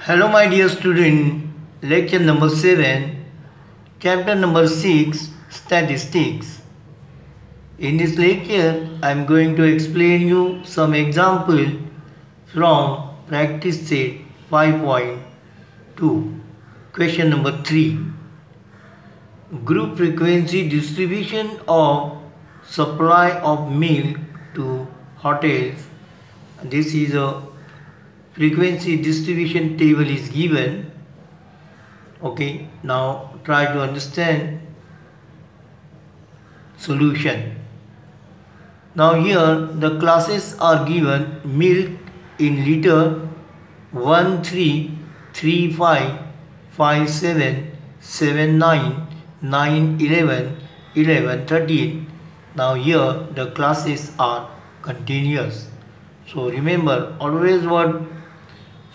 Hello my dear student, lecture number 7, chapter number 6, statistics. In this lecture, I am going to explain you some example from practice set 5.2. Question number 3. Group frequency distribution of supply of milk to hotels. This is a frequency distribution table is given. Okay, now try to understand solution. Now here the classes are given: milk in liter 1, 3, 3, 5, 5, 7, 7, 9, 9, 11, 11, 13. Now here the classes are continuous. So remember always what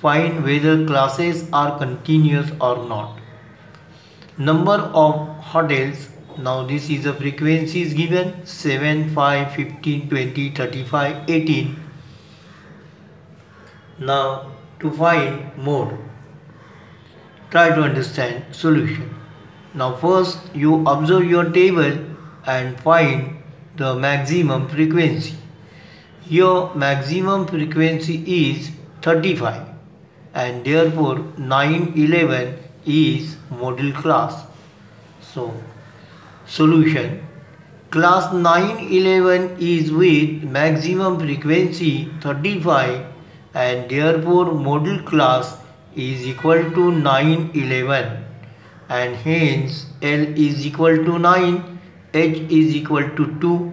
find whether classes are continuous or not. Number of hotels. Now this is the frequency is given 7, 5, 15, 20, 35, 18. Now to find mode, try to understand solution. Now first you observe your table and find the maximum frequency. Your maximum frequency is 35 and therefore 911 is model class. So solution: class 911 is with maximum frequency 35 and therefore model class is equal to 911 and hence L is equal to 9, H is equal to 2,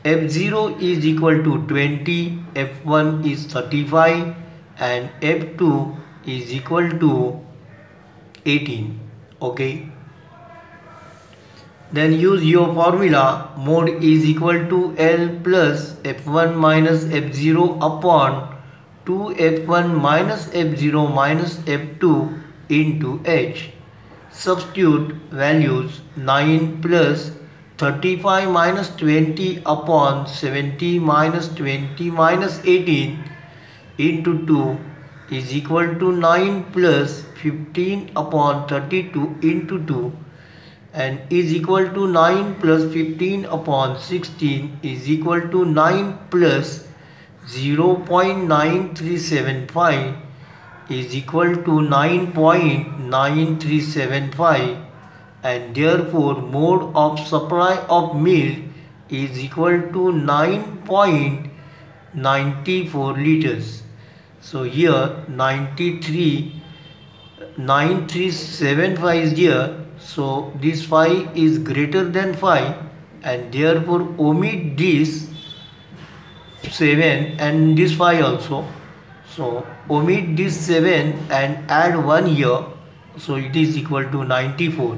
F0 is equal to 20, F1 is 35 and F2 is equal to 18. Okay. Then use your formula. Mode is equal to L plus F1 minus F0 upon 2F1 minus F0 minus F2 into H. Substitute values: 9 plus 35 minus 20 upon 70 minus 20 minus 18 into 2 is equal to 9 plus 15 upon 32 into 2 and is equal to 9 plus 15 upon 16 is equal to 9 plus 0.9375 is equal to 9.9375 and therefore mode of supply of milk is equal to 9.94 liters. So here 9375 is here. So this 5 is greater than 5 and therefore omit this 7 and this 5 also. So omit this 7 and add 1 here. So it is equal to 94.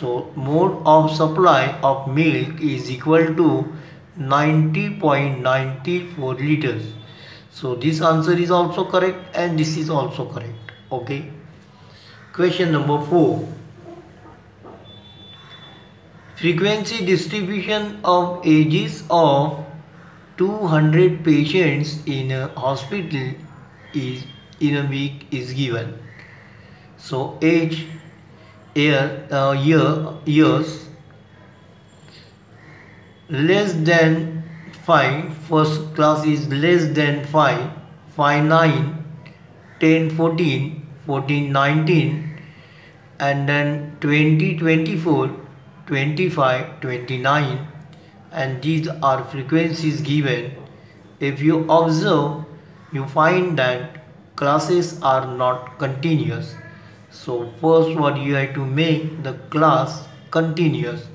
So mode of supply of milk is equal to 90.94 liters. So this answer is also correct and this is also correct. Okay. Question number 4. Frequency distribution of ages of 200 patients in a hospital is in a week is given. So age, years less than 5, first class is less than 5, 5, 9, 10, 14, 14, 19 and then 20, 24, 25, 29 and these are frequencies given. If you observe, you find that classes are not continuous. So first what you have to make the class continuous.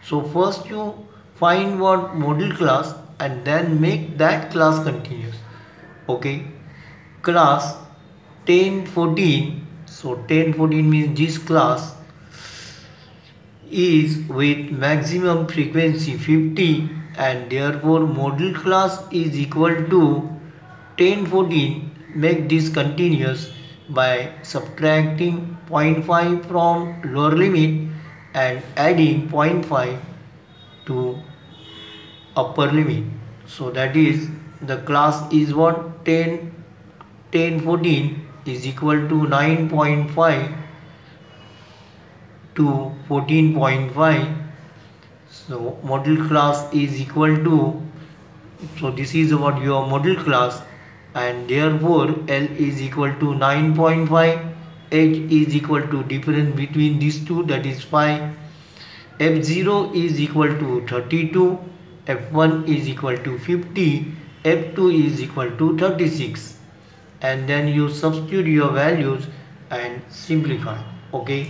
So first you find what model class and then make that class continuous. Okay. Class 10, 14. So 10, 14 means this class is with maximum frequency 50 and therefore model class is equal to 10, 14. Make this continuous by subtracting 0.5 from lower limit and adding 0.5 to upper limit. So that is the class is what 10, 10, 14 is equal to 9.5 to 14.5. So model class is equal to, so this is what your model class, and therefore L is equal to 9.5, H is equal to difference between these two, that is 5, F0 is equal to 32, F1 is equal to 50, F2 is equal to 36, and then you substitute your values and simplify. Okay.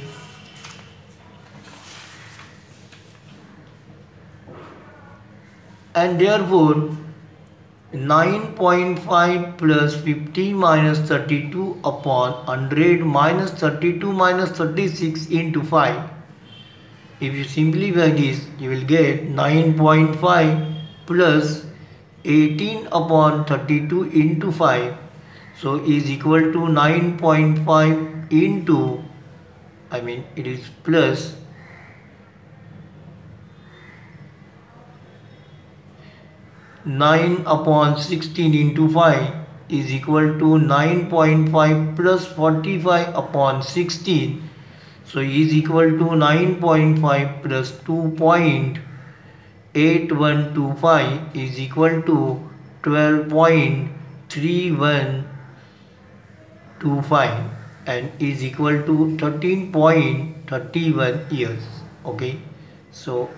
And therefore 9.5 plus 50 minus 32 upon 100 minus 32 minus 36 into 5. If you simplify this, you will get 9.5 plus 18 upon 32 into 5. So is equal to 9.5 into, it is plus 9 upon 16 into 5 is equal to 9.5 plus 45 upon 16. So is equal to 9.5 plus 2.8125 is equal to 12.3125 and is equal to 13.31 years. Okay. So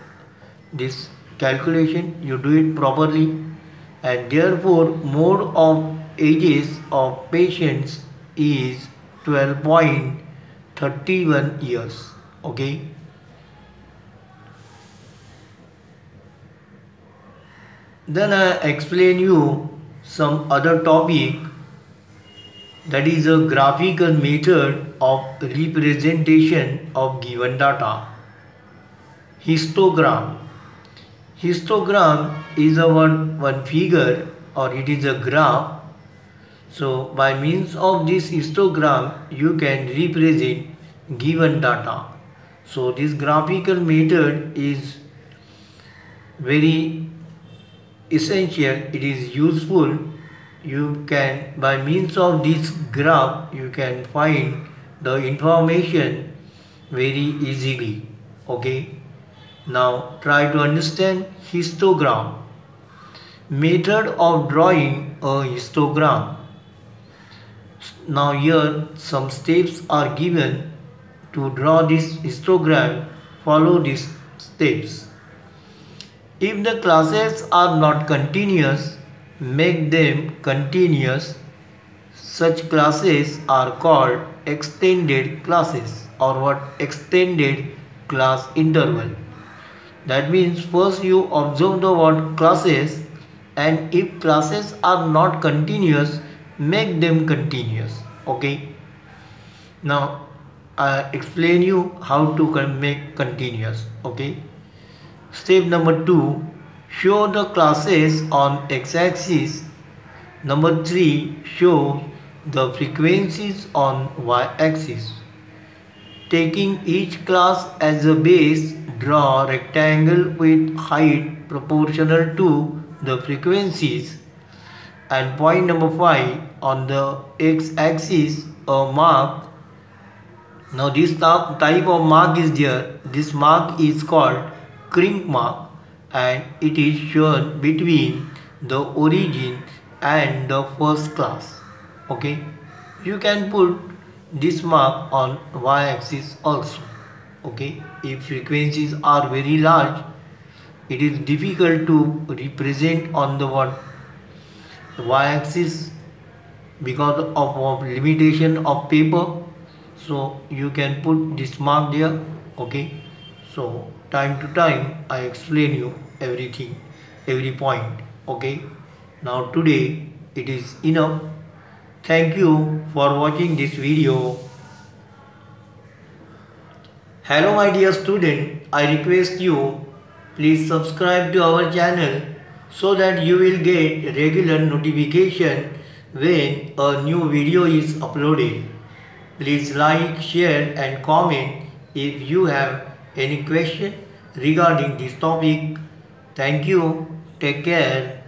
this calculation you do it properly, and therefore mode of ages of patients is 12.31 years. Okay. Then I explain you some other topic, that is a graphical method of representation of given data. Histogram. Histogram is a one figure, or it is a graph. So by means of this histogram you can represent given data. So this graphical method is very essential, it is useful. You can, by means of this graph, you can find the information very easily. Okay. Now try to understand histogram. Method of drawing a histogram. Now here some steps are given to draw this histogram. Follow these steps. If the classes are not continuous, make them continuous. Such classes are called extended classes, or what, extended class interval. That means first you observe the word classes, and if classes are not continuous, make them continuous. Okay. Now I explain you how to make continuous. Okay. Step number 2, show the classes on x-axis. Number 3, show the frequencies on y-axis. Taking each class as a base, draw a rectangle with height proportional to the frequencies. And point number 5, on the x-axis a mark. Now this type of mark is there. This mark is called crank mark, and it is shown between the origin and the first class. Okay. You can put this mark on y-axis also. Okay. If frequencies are very large, it is difficult to represent on the y-axis because of limitation of paper. So you can put this mark there. Okay. So time to time I explain you everything, every point. Okay. Now today it is enough. Thank you for watching this video. Hello my dear student, I request you, please subscribe to our channel so that you will get regular notification when a new video is uploaded. Please like, share and comment if you have any question regarding this topic. Thank you. Take care.